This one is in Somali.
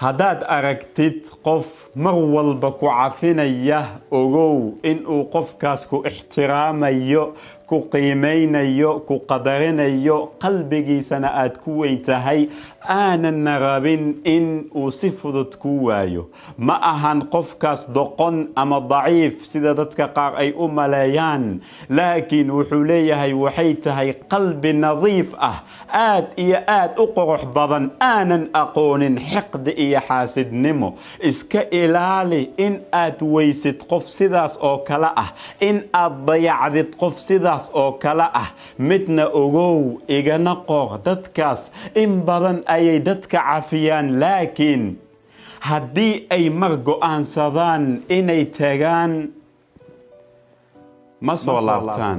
haddaad aragtid qof mar walba ku cafinaya ogow inuu qofkaas ku ixtiraamayo ku qiimeynayo ku qadarinayo qalbigiisana aad ku weyn tahay aanan rabin in uu si fudud ku waayo ma ahan qofkaas doqon ama daciif sida dadka qaar ay u maleeyaan laakiin wuxuu leeyahay waxay tahay qalbi nadiif ah aad iyo aad u qurux badan aanan aqoonin xiqdi iyo xaasidnimo iska ilaali in aad weysid qof sidaas oo kale ah in aad dayacdid qof sidaas oo kale ah midna ogow igana qor dadkaas in badan ayay dadka cafiyaan laakiin haddii ay mar go'aansadaan inay tagaan ma soo laabtaan